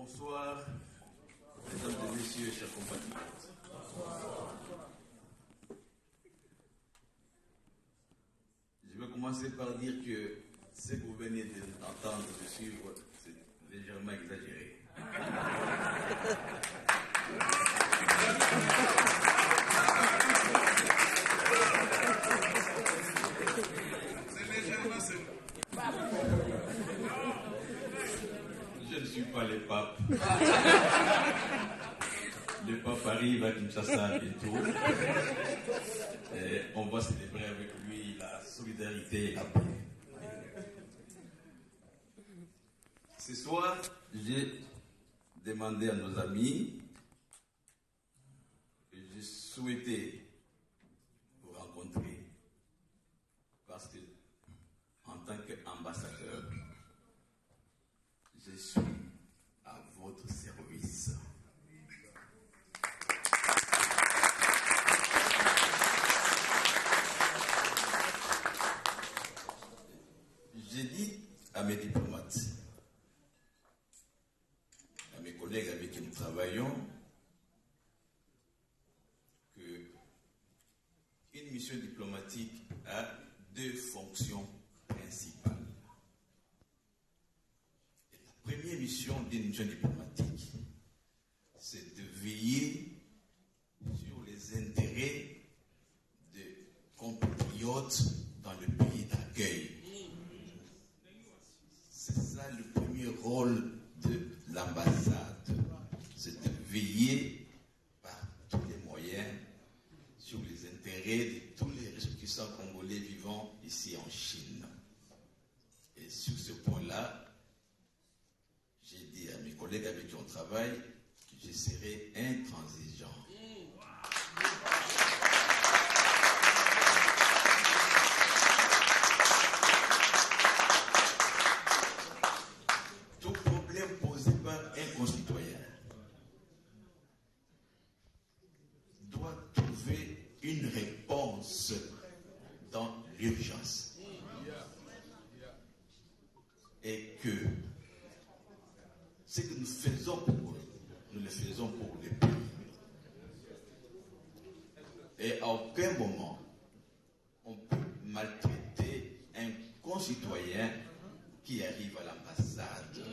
Bonsoir, mesdames et messieurs, chers compagnons. Je vais commencer par dire que ce que vous venez d'entendre, de suivre, c'est légèrement exagéré. C'est légèrement, je ne suis pas le pape. Le pape arrive à Kinshasa bientôt. Et on va célébrer avec lui la solidarité et la paix. Ce soir, j'ai demandé à nos amis que j'ai souhaité vous rencontrer parce que, en tant qu'ambassadeur, je suis à votre service. J'ai dit à mes diplomates, à mes collègues avec qui nous travaillons, qu'une mission diplomatique a deux fonctions principales. La première mission d'une mission diplomatique, c'est de veiller sur les intérêts des compatriotes dans le pays d'accueil. C'est ça le premier rôle de l'ambassade, c'est de veiller par tous les moyens sur les intérêts de tous les ressortissants congolais vivant ici en Chine. Et sur ce point-là, j'ai dit à mes collègues avec qui on travaille que je serai intransigeant. Tout problème posé par un concitoyen doit trouver une réponse dans l'urgence. Et que ce que nous faisons pour eux, nous le faisons pour le pays. Et à aucun moment, on peut maltraiter un concitoyen qui arrive à l'ambassade.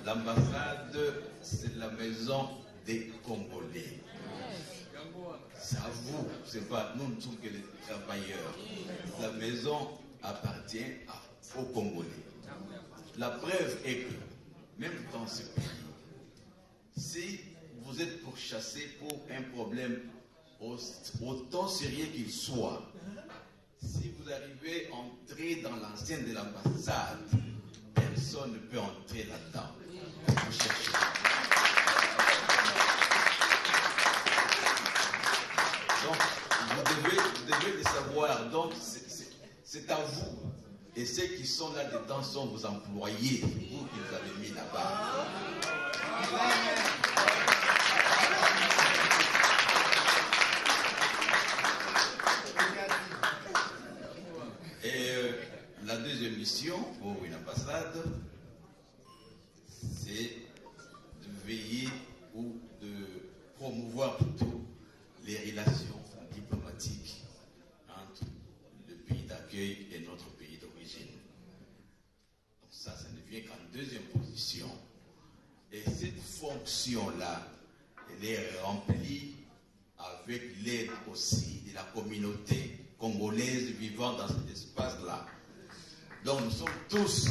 L'ambassade, c'est la maison des Congolais. C'est à vous, c'est pas nous ne sommes que les travailleurs. La maison appartient aux Congolais. La preuve est que, même dans ce pays, si vous êtes pourchassé pour un problème autant sérieux qu'il soit, si vous arrivez à entrer dans l'enceinte de l'ambassade, personne ne peut entrer là-dedans. Vous cherchez. Donc, vous devez le savoir. Donc, c'est à vous. Et ceux qui sont là-dedans sont vos employés. C'est vous qui les avez mis là-bas. Et la deuxième mission pour une ambassade, c'est de veiller ou de promouvoir plutôt les relations diplomatiques entre le pays d'accueil et notre pays d'origine. Donc ça ne vient qu'en deuxième position. Et cette fonction-là, elle est remplie avec l'aide aussi de la communauté congolaise vivant dans cet espace-là. Donc nous sommes tous,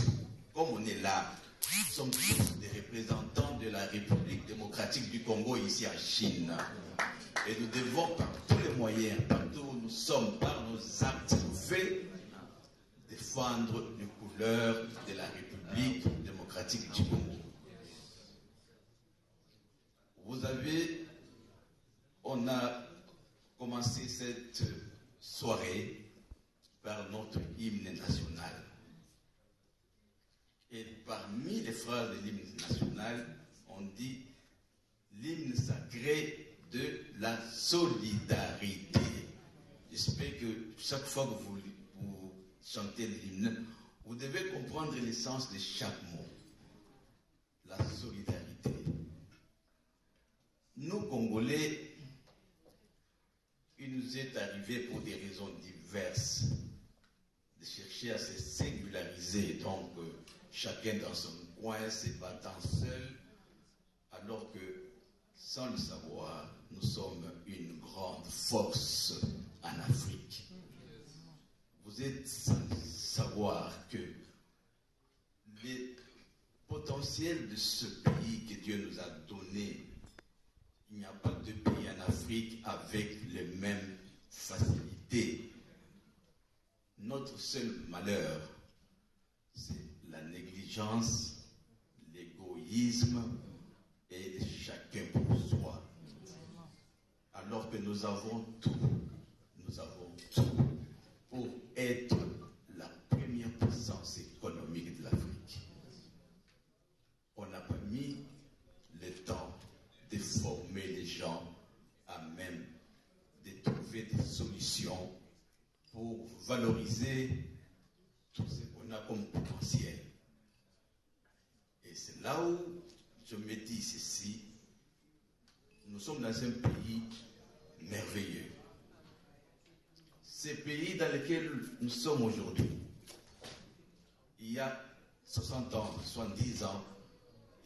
comme on est là, nous sommes tous des représentants de la République démocratique du Congo ici en Chine. Et nous devons, par tous les moyens, partout où nous sommes, par nos actes faits, défendre les couleurs de la République démocratique du Congo. On a commencé cette soirée par notre hymne national. Et parmi les phrases de l'hymne national, on dit l'hymne sacré de la solidarité. J'espère que chaque fois que vous chantez l'hymne, vous devez comprendre l'essence de chaque mot. La solidarité. Nous, Congolais, il nous est arrivé pour des raisons diverses de chercher à se singulariser, donc chacun dans son coin, se battant seul, alors que, sans le savoir, nous sommes une grande force en Afrique. Vous êtes sans savoir que les potentiels de ce pays que Dieu nous a donné, il n'y a pas de pays en Afrique avec les mêmes facilités. Notre seul malheur, c'est la négligence, l'égoïsme et chacun pour soi. Alors que nous avons tout pour être la première puissance économique de l'Afrique. On n'a pas mis le temps de former les gens à même de trouver des solutions pour valoriser tout ce qu'on a comme potentiel. Et c'est là où je me dis ceci, nous sommes dans un pays merveilleux. Ces pays dans lesquels nous sommes aujourd'hui, il y a 60 ans, 70 ans,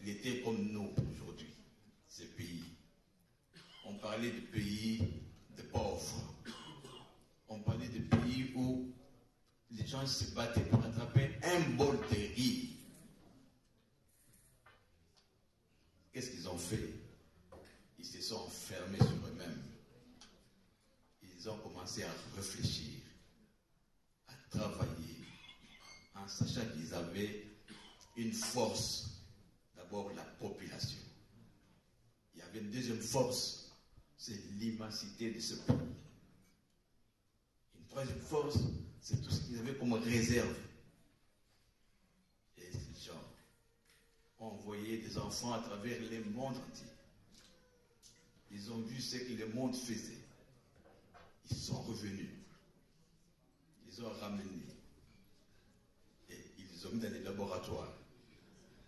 il était comme nous aujourd'hui, ces pays. On parlait de pays de pauvres. On parlait de pays où les gens se battaient pour attraper un bol de riz. Qu'est-ce qu'ils ont fait? Ils se sont enfermés sur eux-mêmes. Ils ont commencé à réfléchir, à travailler, en sachant qu'ils avaient une force. D'abord, la population. Il y avait une deuxième force, c'est l'immensité de ce pays. Une troisième force, c'est tout ce qu'ils avaient comme réserve. Et ces gens ont envoyé des enfants à travers le monde entier. Ils ont vu ce que le monde faisait. Ils sont revenus. Ils ont ramené. Et ils les ont mis dans les laboratoires.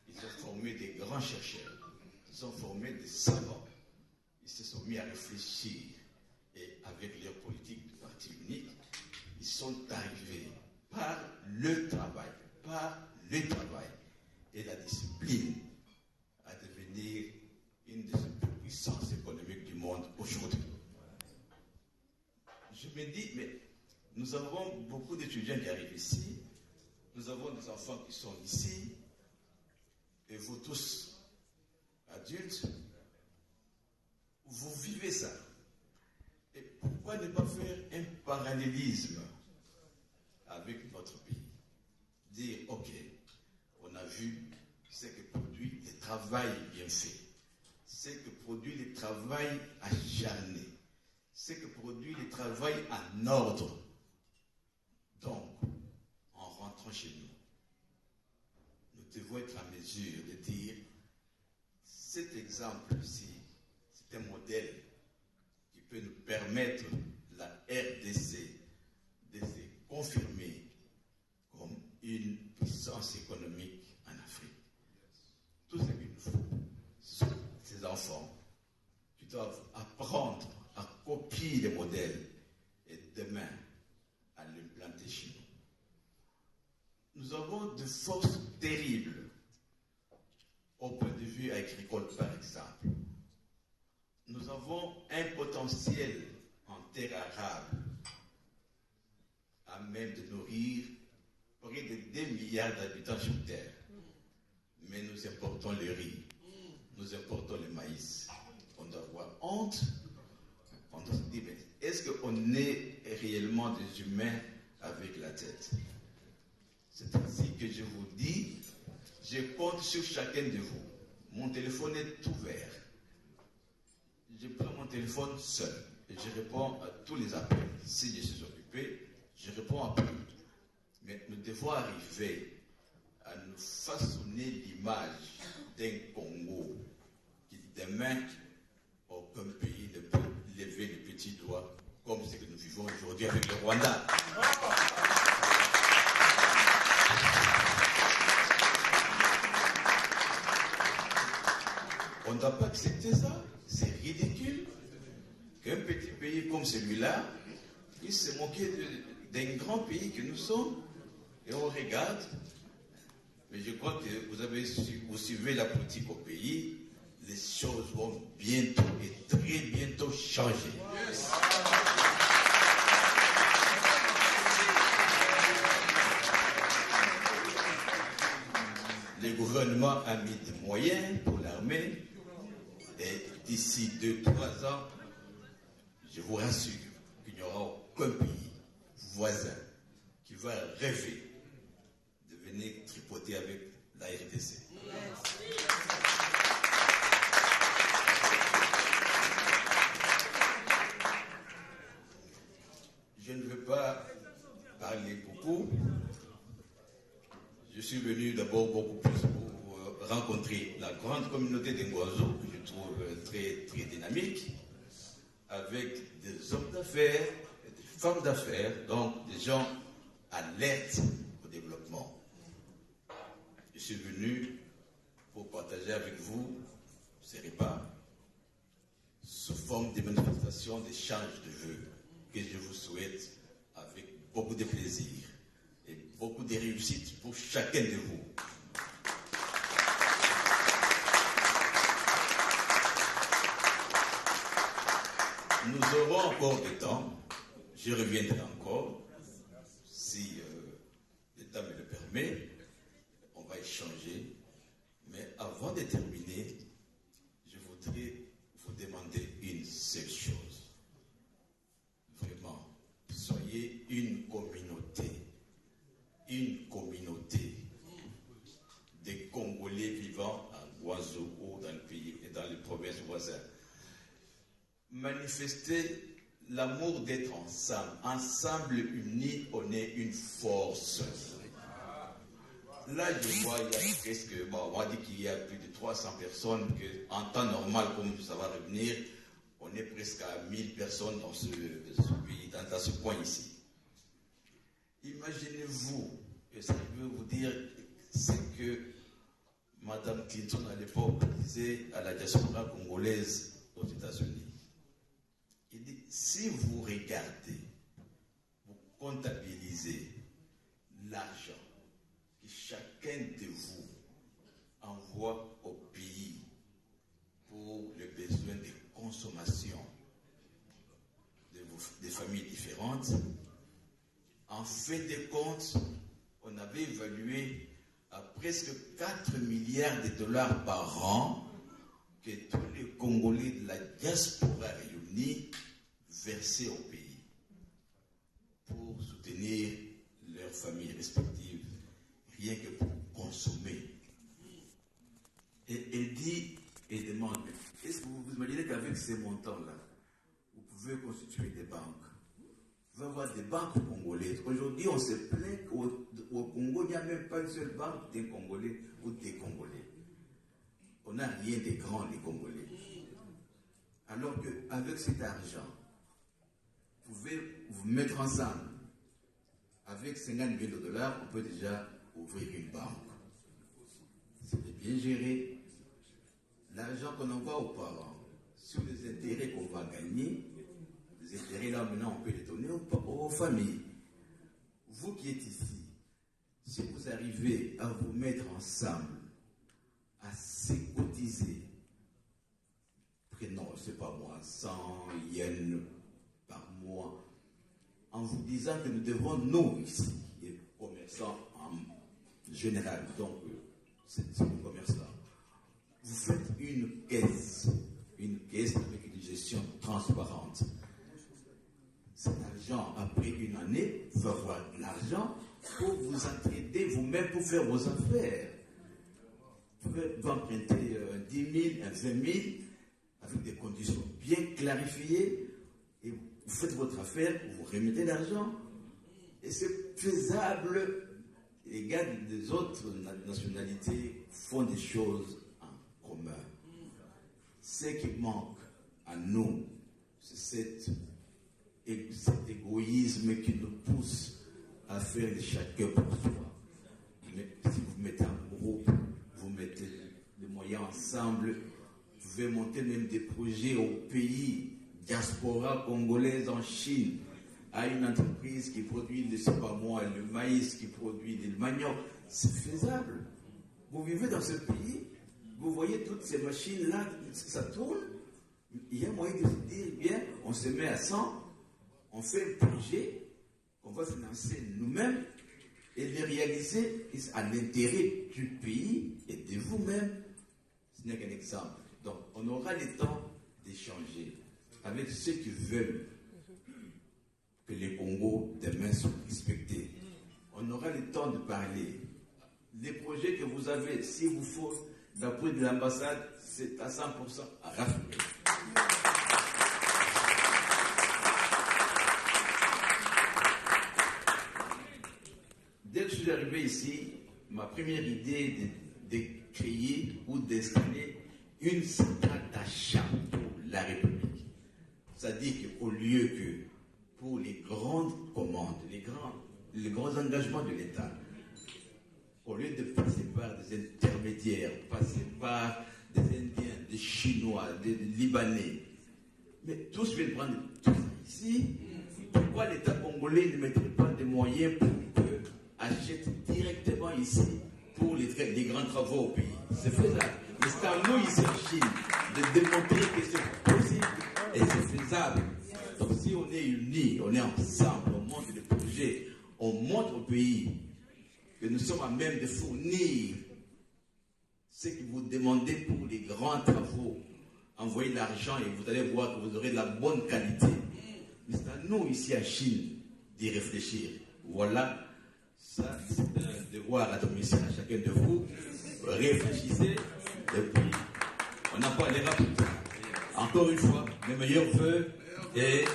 Ils ont formé des grands chercheurs. Ils ont formé des savants. Ils se sont mis à réfléchir. Et avec leur politique de parti unique, ils sont arrivés par le travail et la discipline à devenir une des plus puissances économiques du monde aujourd'hui. Je me dis, mais nous avons beaucoup d'étudiants qui arrivent ici, nous avons des enfants qui sont ici, et vous tous, adultes, vous vivez ça. Et pourquoi ne pas faire un parallélisme avec notre pays? Dire, ok, on a vu ce que produit le travail bien fait, ce que produit le travail acharné, ce que produit le travail en ordre. Donc, en rentrant chez nous, nous devons être en mesure de dire, cet exemple-ci, c'est un modèle qui peut nous permettre, la RDC, de se confirmer comme une puissance économique en Afrique. Tout ce qu'il nous faut, ce sont ces enfants qui doivent apprendre à copier les modèles et demain à l'implanter chez nous. Nous avons de forces terribles au point de vue agricole, par exemple. Nous avons un potentiel en terre arable à même de nourrir près de 2 milliards d'habitants sur Terre. Mais nous importons le riz, nous importons le maïs. On doit avoir honte. On doit se dire, mais est-ce qu'on est réellement des humains avec la tête? C'est ainsi que je vous dis, je compte sur chacun de vous. Mon téléphone est ouvert. Je prends mon téléphone seul et je réponds à tous les appels. Si je suis occupé, je réponds à plus. Mais nous devons arriver à nous façonner l'image d'un Congo qui demain, aucun pays ne peut lever le petit doigt comme ce que nous vivons aujourd'hui. aujourd'hui avec le Rwanda. On ne doit pas accepter ça. C'est ridicule qu'un petit pays comme celui-là puisse se moquer d'un grand pays que nous sommes. Et on regarde. Mais je crois que vous suivez la politique au pays. Les choses vont bientôt et très bientôt changer. Le gouvernement a mis des moyens pour l'armée et d'ici 2-3 ans, je vous rassure qu'il n'y aura aucun pays voisin qui va rêver de venir tripoter avec la RDC. Je ne veux pas parler beaucoup. Je suis venu d'abord beaucoup plus pour rencontrer la grande communauté d'Ingoazo, que je trouve très, très dynamique, avec des hommes d'affaires, des femmes d'affaires, donc des gens alertes au développement. Je suis venu pour partager avec vous ces repas sous forme de manifestations, d'échanges de vœux que je vous souhaite avec beaucoup de plaisir et beaucoup de réussite pour chacun de vous. Nous aurons encore du temps, je reviendrai encore, si le temps me le permet, on va échanger, mais avant de terminer, je voudrais vous demander une seule chose. Vraiment, soyez une communauté des Congolais vivant à Goazo ou dans le pays et dans les provinces voisines. Manifestez l'amour d'être ensemble. Ensemble, unis, on est une force. Là, je vois, il y a presque, on va dire qu'il y a plus de 300 personnes, que, en temps normal, comme ça va revenir, on est presque à 1000 personnes dans ce pays, dans ce coin ici. Imaginez-vous, et ça je veux vous dire, c'est que Mme Clinton à l'époque disait à la diaspora congolaise aux États-Unis. Il dit, si vous regardez, vous comptabilisez l'argent que chacun de vous envoie au pays pour le besoin de consommation des familles différentes, en fait de compte, on avait évalué à presque 4 milliards de dollars par an que tous les Congolais de la diaspora réunis versaient au pays pour soutenir leurs familles respectives, rien que pour consommer. Et elle dit et demande, est-ce que vous imaginez qu'avec ces montants-là, vous pouvez constituer des banques? Vous pouvez avoir des banques congolaises. Aujourd'hui, on se plaint qu'au Congo, il n'y a même pas une seule banque des Congolais ou des Congolais. On n'a rien de grand, les Congolais. Alors qu'avec cet argent, vous pouvez vous mettre ensemble. Avec 50 millions de dollars, on peut déjà ouvrir une banque. C'est bien géré. L'argent qu'on envoie aux parents, sur les intérêts qu'on va gagner, les intérêts là maintenant on peut les donner aux familles. Vous qui êtes ici, si vous arrivez à vous mettre ensemble, à se cotiser, non, c'est pas moi, 100 yens par mois, en vous disant que nous devons, nous ici, les commerçants en général, donc c'est le commerçant, vous faites une caisse avec une gestion transparente. Cet argent, après une année, vous allez avoir de l'argent pour vous entraider vous-même pour faire vos affaires. Vous pouvez emprunter 10 000, 20 000, avec des conditions bien clarifiées, et vous faites votre affaire, vous remettez l'argent, et c'est faisable. Les gars des autres nationalités font des choses en commun. Ce qui manque à nous, c'est cet l'égoïsme qui nous pousse à faire de chacun pour soi. Mais si vous mettez un groupe, vous mettez des moyens ensemble, vous pouvez monter même des projets au pays, diaspora congolaise en Chine, à une entreprise qui produit, je ne sais pas moi, le maïs, qui produit le manioc. C'est faisable. Vous vivez dans ce pays, vous voyez toutes ces machines-là, ça tourne. Il y a moyen de se dire, bien, on se met à 100, on fait un projet qu'on va financer nous-mêmes et les réaliser à l'intérêt du pays et de vous-même. Ce n'est qu'un exemple. Donc, on aura le temps d'échanger avec ceux qui veulent que les Congos demain soient respectés. On aura le temps de parler. Les projets que vous avez, s'il vous faut l'appui de l'ambassade, c'est à 100% à rafler. Dès que je suis arrivé ici, ma première idée est de créer ou d'installer une centrale d'achat pour la République. C'est-à-dire qu'au lieu que pour les grandes commandes, les grands engagements de l'État, au lieu de passer par des intermédiaires, passer par des Indiens, des Chinois, des Libanais, mais tous veulent prendre tout ça ici, pourquoi l'État congolais ne mettrait pas des moyens pour que achète directement ici pour les grands travaux au pays? C'est faisable. Mais c'est à nous ici en Chine de démontrer que c'est possible et c'est faisable. Donc si on est unis, on est ensemble, on monte des projets, on montre au pays que nous sommes à même de fournir ce que vous demandez pour les grands travaux. Envoyez l'argent et vous allez voir que vous aurez la bonne qualité. Mais c'est à nous ici à Chine d'y réfléchir. Voilà, ça c'est un devoir à domicile à chacun de vous. Réfléchissez et puis on en parlera plus tard. Encore une fois, mes meilleurs vœux et